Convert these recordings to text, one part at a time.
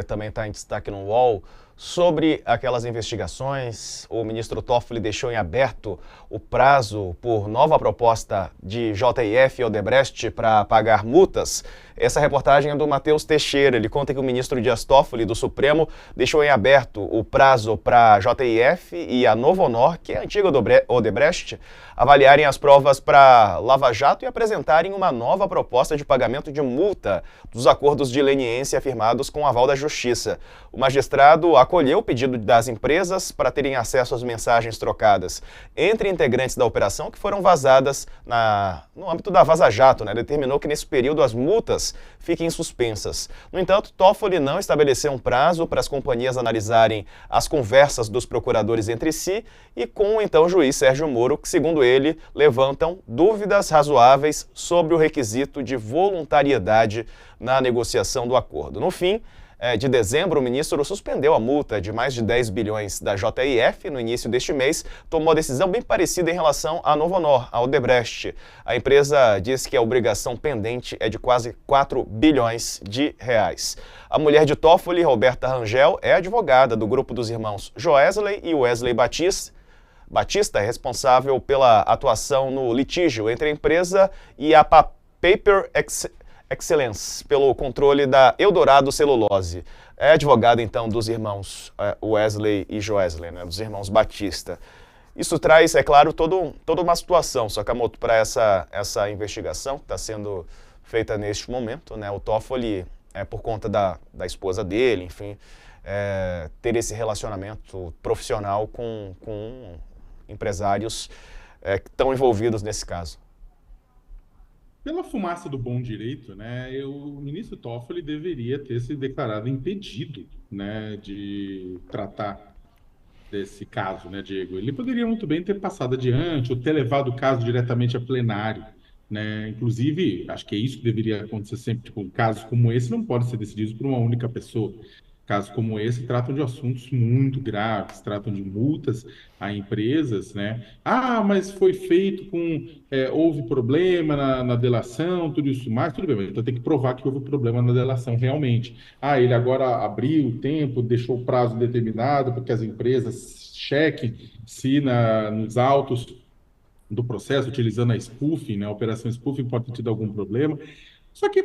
Também está em destaque no UOL, sobre aquelas investigações. O ministro Toffoli deixou em aberto o prazo por nova proposta de JF e Odebrecht para pagar multas. Essa reportagem é do Matheus Teixeira. Ele conta que o ministro Dias Toffoli, do Supremo, deixou em aberto o prazo para a JF e a Novonor, que é a antiga Odebrecht, avaliarem as provas para Lava Jato e apresentarem uma nova proposta de pagamento de multa dos acordos de leniência firmados com o aval da Justiça. O magistrado acolheu o pedido das empresas para terem acesso às mensagens trocadas entre integrantes da operação que foram vazadas no âmbito da Vaza Jato, Determinou que nesse período as multas fiquem suspensas. No entanto, Toffoli não estabeleceu um prazo para as companhias analisarem as conversas dos procuradores entre si e com o então juiz Sérgio Moro, que, segundo ele, levantam dúvidas razoáveis sobre o requisito de voluntariedade na negociação do acordo. No fim de dezembro, o ministro suspendeu a multa de mais de 10 bilhões da JIF. No início deste mês, tomou a decisão bem parecida em relação à Novonor, a Odebrecht. A empresa diz que a obrigação pendente é de quase 4 bilhões de reais. A mulher de Toffoli, Roberta Rangel, é advogada do grupo dos irmãos Joesley e Wesley Batista é responsável pela atuação no litígio entre a empresa e a Paper Excellence, pelo controle da Eldorado Celulose. É advogada, então, dos irmãos Wesley e Joesley, dos irmãos Batista. Isso traz, é claro, toda uma situação, Sakamoto, para essa investigação que está sendo feita neste momento. O Toffoli, por conta da esposa dele, enfim, ter esse relacionamento profissional com empresários que estão envolvidos nesse caso. Pela fumaça do bom direito, o ministro Toffoli deveria ter se declarado impedido, de tratar desse caso, Diego? Ele poderia muito bem ter passado adiante ou ter levado o caso diretamente a plenário, Inclusive, acho que é isso que deveria acontecer sempre, tipo, casos como esse não podem ser decididos por uma única pessoa. Casos como esse tratam de assuntos muito graves, tratam de multas a empresas, Ah, mas foi feito houve problema na delação, tudo isso mais, tudo bem, mas então tem que provar que houve problema na delação realmente. Ah, ele agora abriu o tempo, deixou o prazo determinado para que as empresas chequem se nos autos do processo, utilizando a spoofing, a operação spoofing pode ter tido algum problema. Só que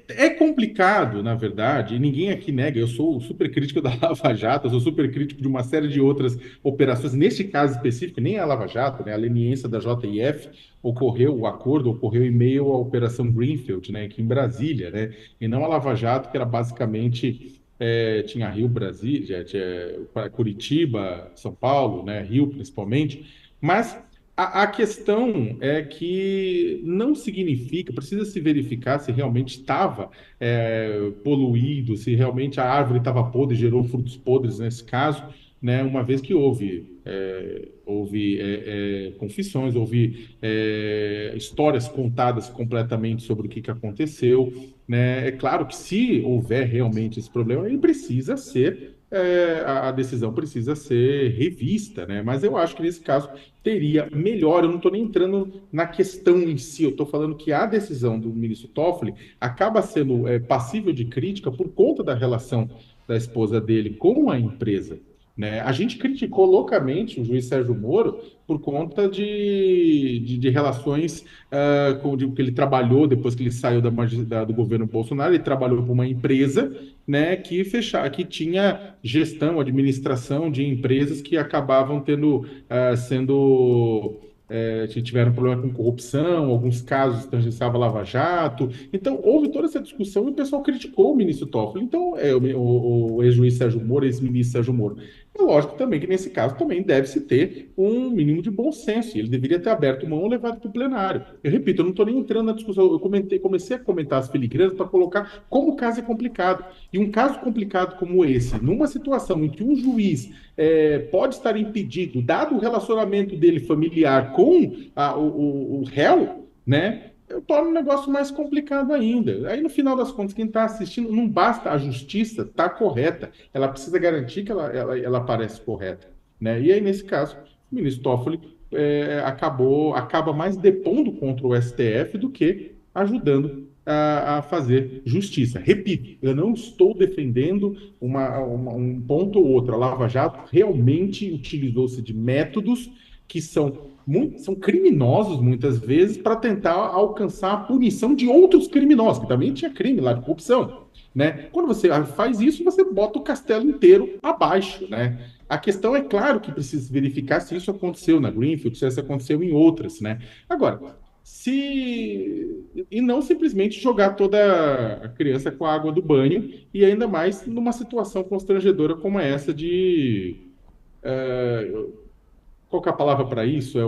é complicado, na verdade, e ninguém aqui nega. Eu sou super crítico da Lava Jato, eu sou super crítico de uma série de outras operações. Neste caso específico, nem a Lava Jato, a leniência da JIF o acordo ocorreu em meio à Operação Greenfield, aqui em Brasília, e não a Lava Jato, que era basicamente tinha Rio, Brasília, tinha Curitiba, São Paulo, Rio principalmente, mas a questão é que não significa, precisa se verificar se realmente estava poluído, se realmente a árvore estava podre, gerou frutos podres nesse caso, uma vez que houve confissões, houve histórias contadas completamente sobre o que aconteceu, É claro que se houver realmente esse problema, ele precisa ser a decisão precisa ser revista, Mas eu acho que nesse caso teria melhor. Eu não estou nem entrando na questão em si, eu estou falando que a decisão do ministro Toffoli acaba sendo passível de crítica por conta da relação da esposa dele com a empresa. A gente criticou loucamente o juiz Sérgio Moro por conta de relações que ele trabalhou depois que ele saiu do governo Bolsonaro. Ele trabalhou para uma empresa que tinha gestão, administração de empresas que acabavam tiveram problema com corrupção, alguns casos tangenciavam Lava Jato. Então, houve toda essa discussão e o pessoal criticou o ministro Toffoli. Então, o ex-juiz Sérgio Moro, ex-ministro Sérgio Moro. É lógico também que, nesse caso, também deve-se ter um mínimo de bom senso. Ele deveria ter aberto mão ou levado para o plenário. Eu repito, eu não estou nem entrando na discussão. Eu comecei a comentar as filigranas para colocar como o caso é complicado. E um caso complicado como esse, numa situação em que um juiz pode estar impedido, dado o relacionamento dele familiar com o réu, torna o negócio mais complicado ainda. Aí, no final das contas, quem está assistindo, não basta a justiça estar correta, ela precisa garantir que ela parece correta. E aí, nesse caso, o ministro Toffoli acaba mais depondo contra o STF do que ajudando a fazer justiça. Repito, eu não estou defendendo um ponto ou outro. A Lava Jato realmente utilizou-se de métodos que são criminosos, muitas vezes, para tentar alcançar a punição de outros criminosos, que também tinha crime lá de corrupção. Né? Quando você faz isso, você bota o castelo inteiro abaixo. Né? A questão é claro que precisa verificar se isso aconteceu na Greenfield, se isso aconteceu em outras. Né? Agora, se e não simplesmente jogar toda a criança com a água do banho, e ainda mais numa situação constrangedora como essa de qual que é a palavra para isso?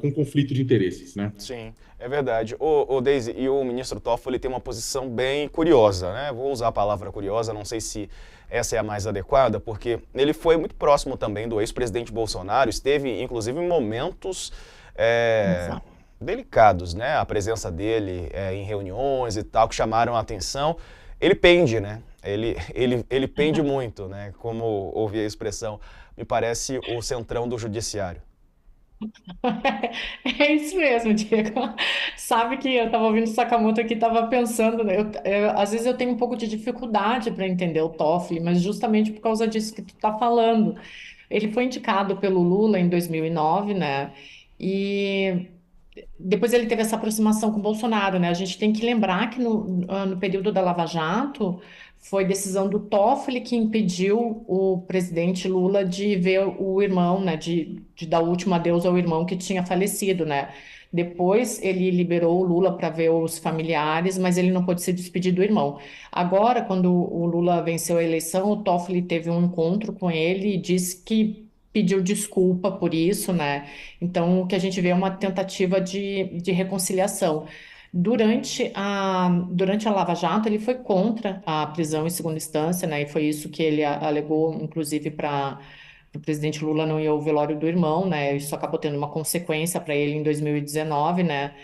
Um conflito de interesses, né? Sim, é verdade. O Daisy, e o ministro Toffoli tem uma posição bem curiosa, né? Vou usar a palavra curiosa, não sei se essa é a mais adequada, porque ele foi muito próximo também do ex-presidente Bolsonaro, esteve inclusive em momentos Exato. delicados, né? A presença dele em reuniões e tal, que chamaram a atenção. Ele pende, né? Ele pende muito, né? Como ouvi a expressão, me parece o centrão do judiciário. É isso mesmo, Diego. Sabe que eu estava ouvindo o Sakamoto aqui, estava pensando, né, às vezes eu tenho um pouco de dificuldade para entender o Toffoli, mas justamente por causa disso que tu está falando. Ele foi indicado pelo Lula em 2009, né? E depois ele teve essa aproximação com o Bolsonaro, né? A gente tem que lembrar que no período da Lava Jato foi decisão do Toffoli que impediu o presidente Lula de ver o irmão, né? De dar o último adeus ao irmão que tinha falecido, né? Depois ele liberou o Lula para ver os familiares, mas ele não pôde se despedir do irmão. Agora, quando o Lula venceu a eleição, o Toffoli teve um encontro com ele e disse que pediu desculpa por isso, né? Então, o que a gente vê é uma tentativa de reconciliação. Durante a Lava Jato, ele foi contra a prisão em segunda instância, né? E foi isso que ele alegou, inclusive, para o presidente Lula não ir ao velório do irmão, né? Isso acabou tendo uma consequência para ele em 2019, né?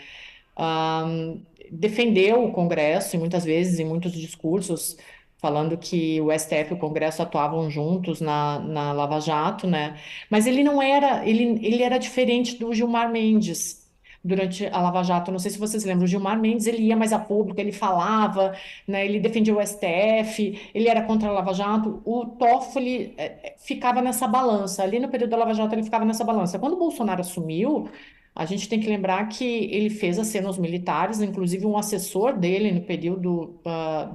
Defendeu o Congresso, e muitas vezes, em muitos discursos, falando que o STF e o Congresso atuavam juntos na Lava Jato, né? Mas ele não era, ele era diferente do Gilmar Mendes durante a Lava Jato. Não sei se vocês lembram, o Gilmar Mendes, ele ia mais a público, ele falava, né? Ele defendia o STF, ele era contra a Lava Jato. O Toffoli ficava nessa balança. Ali no período da Lava Jato, ele ficava nessa balança. Quando o Bolsonaro assumiu, a gente tem que lembrar que ele fez a cena aos militares, inclusive um assessor dele no período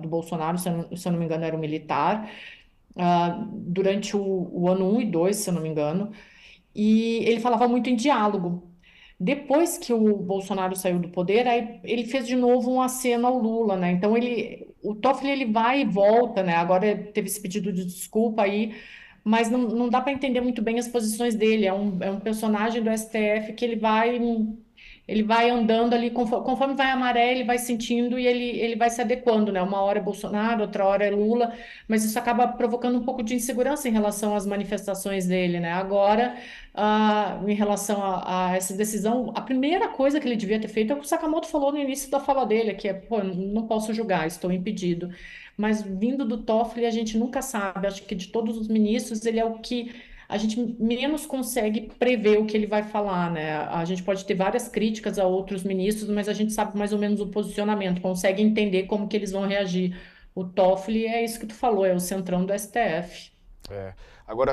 do Bolsonaro, se eu não me engano, era um militar, durante o ano um e 2, se eu não me engano, e ele falava muito em diálogo. Depois que o Bolsonaro saiu do poder, aí ele fez de novo um aceno ao Lula, né? Então o Toffoli ele vai e volta, né? Agora teve esse pedido de desculpa aí, mas não dá para entender muito bem as posições dele. É um personagem do STF que ele vai andando ali, conforme vai a maré, ele vai sentindo e ele vai se adequando, né? Uma hora é Bolsonaro, outra hora é Lula, mas isso acaba provocando um pouco de insegurança em relação às manifestações dele, né? Agora, em relação a essa decisão, a primeira coisa que ele devia ter feito é o que o Sakamoto falou no início da fala dele, que é, pô, eu não posso julgar, estou impedido. Mas vindo do Toffoli, a gente nunca sabe. Acho que de todos os ministros, ele é o que a gente menos consegue prever o que ele vai falar, né? A gente pode ter várias críticas a outros ministros, mas a gente sabe mais ou menos o posicionamento, consegue entender como que eles vão reagir. O Toffoli é isso que tu falou, é o centrão do STF. É. Agora,